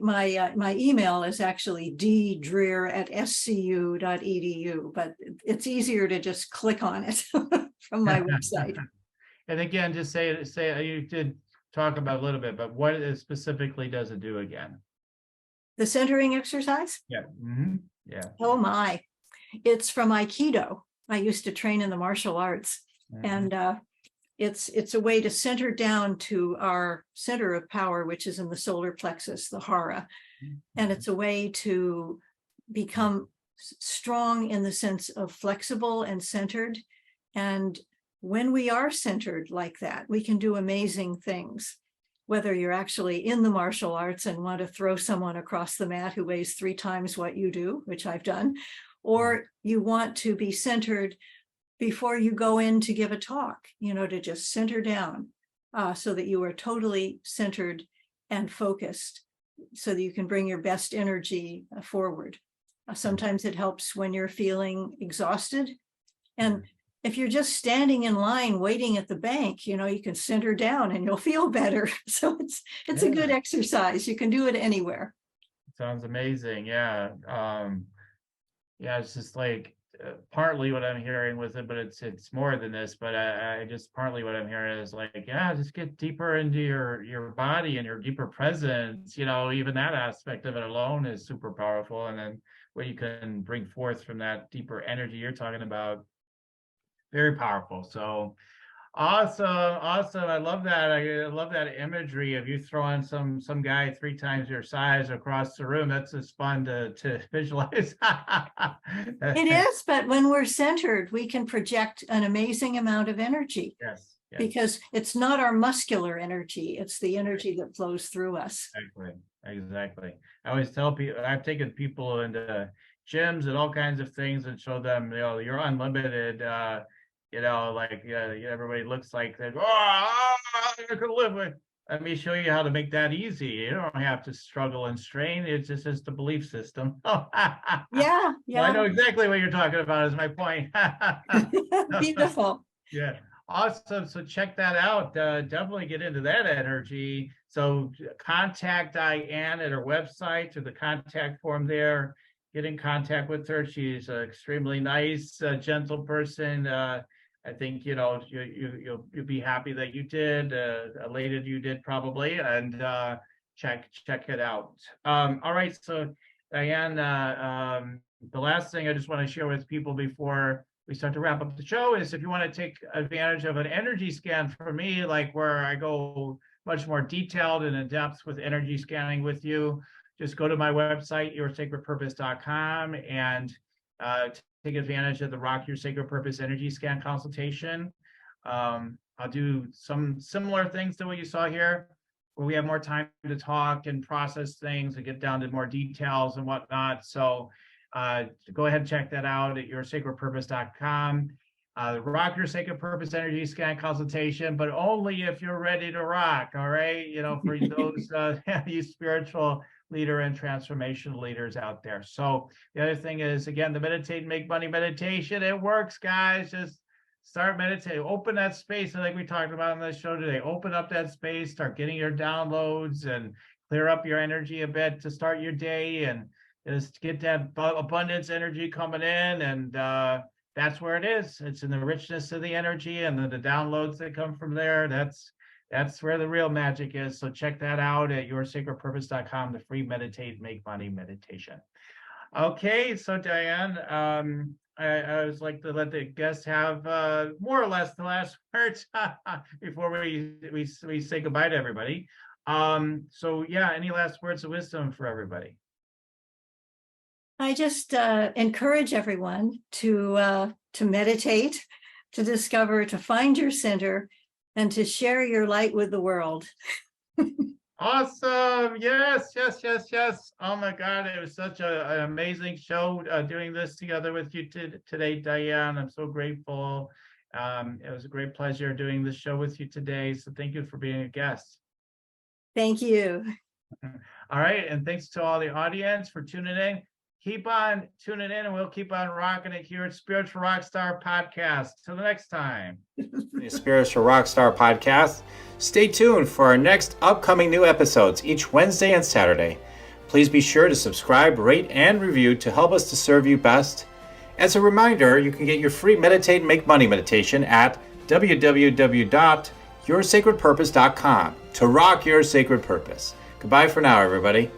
email is actually ddreher@scu.edu, but it's easier to just click on it from my website. And again, just say you did talk about a little bit, but what specifically does it do again? The centering exercise? Yeah. Yeah. Oh my, it's from Aikido. I used to train in the martial arts, Mhm. and it's a way to center down to our center of power, which is in the solar plexus, the hara. And it's a way to become strong in the sense of flexible and centered. And when we are centered like that, we can do amazing things. Whether you're actually in the martial arts and want to throw someone across the mat who weighs 3 times what you do, which I've done, or you want to be centered before you go in to give a talk, to just center down so that you are totally centered and focused so that you can bring your best energy forward. Sometimes it helps when you're feeling exhausted. And if you're just standing in line waiting at the bank, you can center down and you'll feel better. So it's a good exercise. You can do it anywhere. Sounds amazing. Yeah. Yeah, it's just like partly what I'm hearing with it, but it's more than this. But I just partly what I'm hearing is like, yeah, just get deeper into your body and your deeper presence. Even that aspect of it alone is super powerful. And then what you can bring forth from that deeper energy you're talking about, very powerful. So awesome, awesome. I love that. I love that imagery of you throwing some guy 3 times your size across the room. That's just fun to visualize. It is, but when we're centered, we can project an amazing amount of energy. Yes. Because it's not our muscular energy, it's the energy that flows through us. Exactly. I always tell people, I've taken people into gyms and all kinds of things and show them, you're unlimited. Everybody looks like they go, I could live with. Let me show you how to make that easy. You don't have to struggle and strain. It's just a belief system. Yeah. Well, I know exactly what you're talking about is my point. Beautiful. Yeah. Awesome. So check that out. Definitely get into that energy. So contact Diane at her website or the contact form there. Get in contact with her. She's an extremely nice, gentle person. I think you'll be happy that you did, elated you did probably, and check it out. All right. So Diane, the last thing I just want to share with people before we start to wrap up the show is if you want to take advantage of an energy scan for me, like where I go much more detailed and in depth with energy scanning with you, just go to my website, yoursacredpurpose.com, and take advantage of the Rock Your Sacred Purpose Energy Scan consultation. I'll do some similar things to what you saw here, where we have more time to talk and process things and get down to more details and whatnot. So go ahead and check that out at yoursacredpurpose.com. The Rock Your Sacred Purpose Energy Scan consultation, but only if you're ready to rock, all right? For those you spiritual leader and transformational leaders out there. So the other thing is, again, the Meditate and Make Money meditation. It works, guys. Just start meditating. Open that space. I think we talked about on this show today. Open up that space. Start getting your downloads and clear up your energy a bit to start your day and just get that abundance energy coming in. And that's where it is. It's in the richness of the energy and the downloads that come from there. That's where the real magic is. So check that out at yoursacredpurpose.com, the free Meditate, Make Money meditation. Okay, so Diane, I always like to let the guests have more or less the last words before we say goodbye to everybody. So yeah, any last words of wisdom for everybody? I just encourage everyone to meditate, to discover, to find your center, and to share your light with the world. Awesome. Yes. Oh my God. It was such an amazing show doing this together with you today, Diane. I'm so grateful. It was a great pleasure doing this show with you today. So thank you for being a guest. Thank you. All right. And thanks to all the audience for tuning in. Keep on tuning in and we'll keep on rocking it here at Spiritual Rockstar Podcast. Till the next time. The Spiritual Rockstar Podcast. Stay tuned for our next upcoming new episodes each Wednesday and Saturday. Please be sure to subscribe, rate, and review to help us to serve you best. As a reminder, you can get your free Meditate and Make Money meditation at www.yoursacredpurpose.com to rock your sacred purpose. Goodbye for now, everybody.